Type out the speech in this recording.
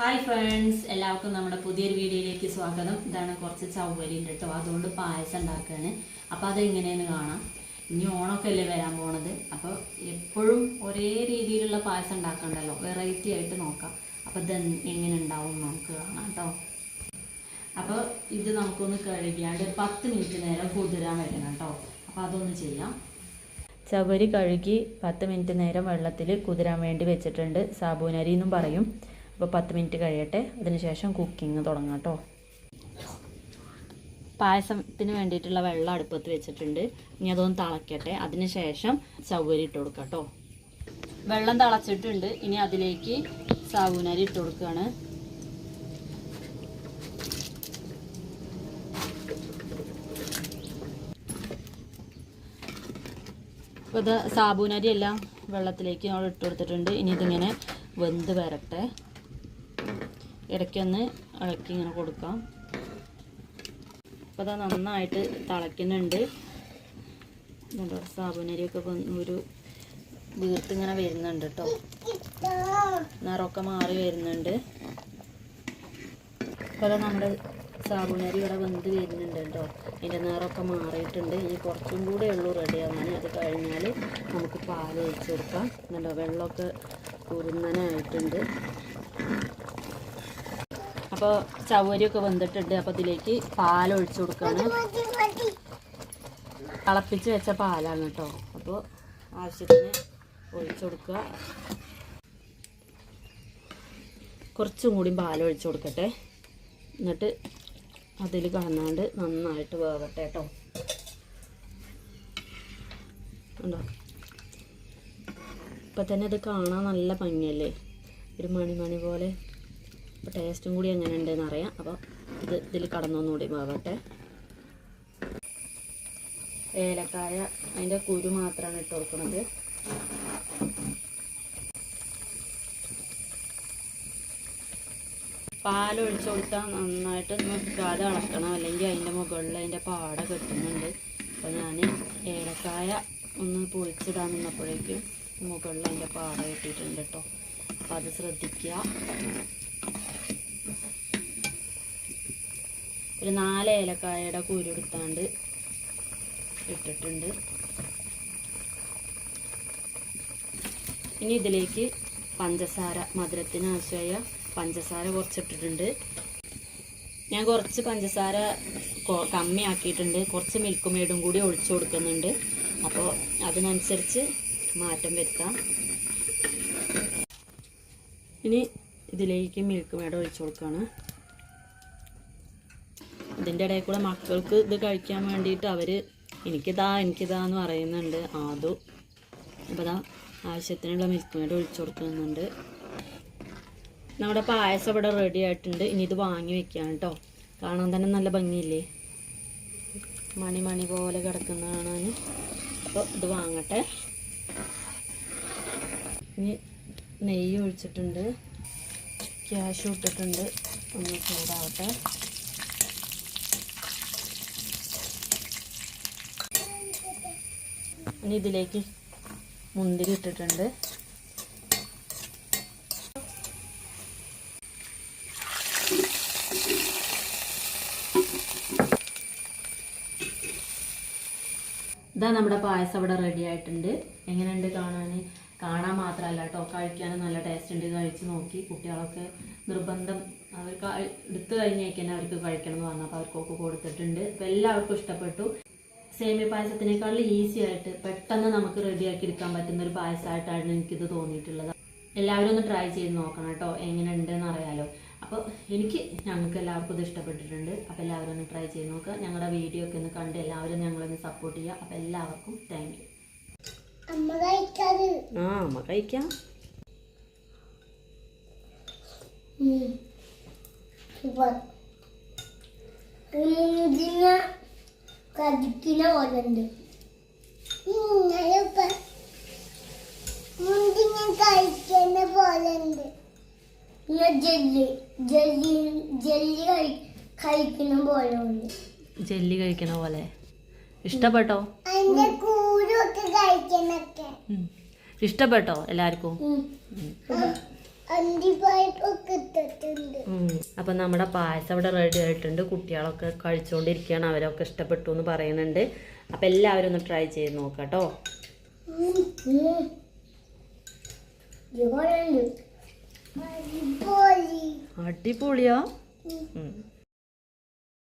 Hi friends, എല്ലാവർക്കും നമ്മുടെ പുതിയൊരു വീഡിയോയിലേക്ക് സ്വാഗതം. ഇതാണ് കുറച്ച് ചവ്വരി ഉണ്ട് കേട്ടോ, അതുകൊണ്ട് പായസം ഉണ്ടാക്കുകയാണ്. അപ്പോൾ അതെങ്ങനെയെന്ന് കാണാം. ഇനി ഓണമൊക്കെ അല്ലേ വരാൻ പോണത്. അപ്പോൾ എപ്പോഴും ഒരേ രീതിയിലുള്ള പായസം ഉണ്ടാക്കണ്ടല്ലോ, വെറൈറ്റി ആയിട്ട് നോക്കാം. അപ്പോൾ ഇത് എങ്ങനെ ഉണ്ടാവും നമുക്ക് കാണാം കേട്ടോ. അപ്പോൾ ഇത് നമുക്കൊന്ന് കഴുകിയാണ്ട് 10 മിനിറ്റ് നേരം കുതിരാൻ വെക്കണം കേട്ടോ. അപ്പോൾ അതൊന്ന് ചെയ്യാം. ചവ്വരി കഴുകി 10 മിനിറ്റ് നേരം വെള്ളത്തിൽ കുതിരാൻ വേണ്ടി വെച്ചിട്ടുണ്ട്. സാബൂനരി എന്നും പറയും. അപ്പോൾ 10 മിനിറ്റ് കഴിയട്ടെ, അതിനുശേഷം കുക്കിംഗ് തുടങ്ങാം കേട്ടോ. പായസത്തിന് വേണ്ടിയിട്ടുള്ള വെള്ളം അടുപ്പത്ത് വെച്ചിട്ടുണ്ട്. ഇനി അതൊന്ന് തിളക്കട്ടെ, അതിനുശേഷം ചവ്വരി ഇട്ട് കൊടുക്കാം കേട്ടോ. വെള്ളം തിളച്ചിട്ടുണ്ട്. ഇനി അതിലേക്ക് സാബൂനരി ഇട്ട് കൊടുക്കുകയാണ്. അപ്പോൾ ഇത് സാബൂനരി എല്ലാം വെള്ളത്തിലേക്ക് നമ്മൾ ഇട്ട് കൊടുത്തിട്ടുണ്ട്. ഇനി ഇതിങ്ങനെ വെന്ത് വരട്ടെ. ഇടയ്ക്കൊന്ന് ഇളക്കി ഇങ്ങനെ കൊടുക്കാം. അപ്പോൾ അത് നന്നായിട്ട് തിളയ്ക്കുന്നുണ്ട്. ഇതുണ്ടോ, സാബൂനരിയൊക്കെ ഒരു വീർത്തിങ്ങനെ വരുന്നുണ്ട് കേട്ടോ. നിറമൊക്കെ മാറി വരുന്നുണ്ട്. അപ്പോൾ അത് നമ്മുടെ സാബൂനരി ഇവിടെ വെന്ത് വരുന്നുണ്ട് കേട്ടോ. അതിൻ്റെ നിറമൊക്കെ മാറിയിട്ടുണ്ട്. ഇനി കുറച്ചും കൂടെ ഉള്ളൂ റെഡി ആവാൻ. അത് കഴിഞ്ഞാൽ നമുക്ക് പാൽ ഒഴിച്ച് കൊടുക്കാം. നല്ല വെള്ളമൊക്കെ കുറുന്നനായിട്ടുണ്ട്. അപ്പോൾ ചവ്വരിയൊക്കെ വെന്തിട്ടുണ്ട്. അപ്പോൾ ഇതിലേക്ക് പാൽ ഒഴിച്ച് കൊടുക്കുകയാണ്. തിളപ്പിച്ച് വെച്ച പാലാണ് കേട്ടോ. അപ്പോൾ ആവശ്യത്തിന് ഒഴിച്ച് കൊടുക്കുക. കുറച്ചും കൂടി പാൽ ഒഴിച്ച് കൊടുക്കട്ടെ. എന്നിട്ട് അതിൽ കടന്നാണ്ട് നന്നായിട്ട് വേവട്ടെ കേട്ടോ. ഉണ്ടോ, ഇപ്പം തന്നെ ഇത് കാണാൻ നല്ല ഭംഗിയല്ലേ, ഒരു മണി പോലെ. അപ്പോൾ ടേസ്റ്റും കൂടി എങ്ങനെ ഉണ്ടെന്ന് അറിയാം. അപ്പോൾ ഇതിൽ കടന്നൊന്നുകൂടി വേവട്ടെ. ഏലക്കായ അതിൻ്റെ കുരു മാത്രമാണ് ഇട്ട് കൊടുക്കുന്നത്. പാലൊഴിച്ച് കൊടുത്താൽ നന്നായിട്ട് നിൽക്കാതെ ഇളക്കണം, അല്ലെങ്കിൽ അതിൻ്റെ മുകളിൽ അതിൻ്റെ പാട കെട്ടുന്നുണ്ട്. അപ്പോൾ ഞാൻ ഏലക്കായ ഒന്ന് പൊളിച്ചിടാൻ നിന്നപ്പോഴേക്കും മുകളിൽ അതിൻ്റെ പാട കെട്ടിയിട്ടുണ്ട് കേട്ടോ. അപ്പോൾ അത് ശ്രദ്ധിക്കുക. ഒരു 4 ഏലക്കായയുടെ കുരു എടുത്താണ്ട് ഇട്ടിട്ടുണ്ട്. ഇനി ഇതിലേക്ക് പഞ്ചസാര, മധുരത്തിന് ആവശ്യമായ പഞ്ചസാര കുറച്ചിട്ടിട്ടുണ്ട്. ഞാൻ കുറച്ച് പഞ്ചസാര കമ്മിയാക്കിയിട്ടുണ്ട്. കുറച്ച് മിൽക്ക് മെയ്ഡും കൂടി ഒഴിച്ചു കൊടുക്കുന്നുണ്ട്. അപ്പോൾ അതിനനുസരിച്ച് മാറ്റം വരുത്താം. ഇനി ഇതിലേക്ക് മിൽക്ക് മെയ്ഡ് ഒഴിച്ചു കൊടുക്കുകയാണ്. ഇതിൻ്റെ ഇടയിൽ കൂടെ മക്കൾക്ക് ഇത് കഴിക്കാൻ വേണ്ടിയിട്ട് അവർ എനിക്കിതാന്ന് പറയുന്നുണ്ട്. അതും അപ്പോൾ ആവശ്യത്തിനുള്ള മിൽക്ക് മെയ്ഡ് ഒഴിച്ചു കൊടുക്കുന്നുണ്ട്. നമ്മുടെ പായസം ഇവിടെ റെഡി ആയിട്ടുണ്ട്. ഇനി ഇത് വാങ്ങി വെക്കാം കേട്ടോ. കാണാൻ തന്നെ നല്ല ഭംഗിയില്ലേ, മണി പോലെ കിടക്കുന്ന കാണാൻ. അപ്പോൾ ഇത് വാങ്ങട്ടെ. ഇനി നെയ്യ് ഒഴിച്ചിട്ടുണ്ട്, ക്യാഷ് ഇട്ടിട്ടുണ്ട്. ഒന്ന് ചൂടാവട്ടെ. ഇനി ഇതിലേക്ക് മുന്തിരി ഇട്ടിട്ടുണ്ട്. ഇതാ നമ്മുടെ പായസം ഇവിടെ റെഡി ആയിട്ടുണ്ട്. എങ്ങനെയുണ്ട് കാണാൻ മാത്രമല്ല കേട്ടോ, കഴിക്കാനും നല്ല ടേസ്റ്റ് ഉണ്ട്. കഴിച്ച് നോക്കി. കുട്ടികളൊക്കെ നിർബന്ധം അവർക്ക് എടുത്തു കഴിഞ്ഞേക്കാൻ അവർക്ക് കഴിക്കണം എന്ന് പറഞ്ഞപ്പോൾ അവർക്കൊക്കെ കൊടുത്തിട്ടുണ്ട്. അപ്പോൾ എല്ലാവർക്കും ഇഷ്ടപ്പെട്ടു. സേമിയ പായസത്തിനേക്കാൾ ഈസി ആയിട്ട് പെട്ടെന്ന് നമുക്ക് റെഡിയാക്കി എടുക്കാൻ പറ്റുന്ന ഒരു പായസമായിട്ടാണ് എനിക്കിത് തോന്നിയിട്ടുള്ളത്. എല്ലാവരും ഒന്ന് ട്രൈ ചെയ്ത് നോക്കണം കേട്ടോ, എങ്ങനെ ഉണ്ടെന്ന് അറിയാലോ. അപ്പോൾ ഞങ്ങൾക്ക് എല്ലാവർക്കും ഇത് ഇഷ്ടപ്പെട്ടിട്ടുണ്ട്. അപ്പോൾ എല്ലാവരും ഒന്ന് ട്രൈ ചെയ്ത് നോക്കുക. ഞങ്ങളുടെ വീഡിയോ ഒക്കെ ഒന്ന് കണ്ട് എല്ലാവരും ഞങ്ങളൊന്ന് സപ്പോർട്ട് ചെയ്യുക. അപ്പോൾ എല്ലാവർക്കും താങ്ക് യു. അമ്മ കഴിക്കാം. കടിക്കുന്ന പോലുണ്ട്. കഴിക്കുന്ന പോലുണ്ട്. ജെല്ലി കഴിക്കണ പോലെ ഇഷ്ടപ്പെട്ടോ? ഇഷ്ടപ്പെട്ടോ എല്ലാവർക്കും? അണ്ടിപ്പരിപ്പൊക്കെ ഇട്ടിട്ടുണ്ട്. അപ്പം നമ്മുടെ പായസം ഇവിടെ റെഡി ആയിട്ടുണ്ട്. കുട്ടികളൊക്കെ കഴിച്ചുകൊണ്ടിരിക്കുകയാണ്. അവരൊക്കെ ഇഷ്ടപ്പെട്ടു എന്ന് പറയുന്നുണ്ട്. അപ്പം എല്ലാവരും ഒന്ന് ട്രൈ ചെയ്ത് നോക്കാം കേട്ടോ. അടിപൊളി. അടിപൊളിയാ.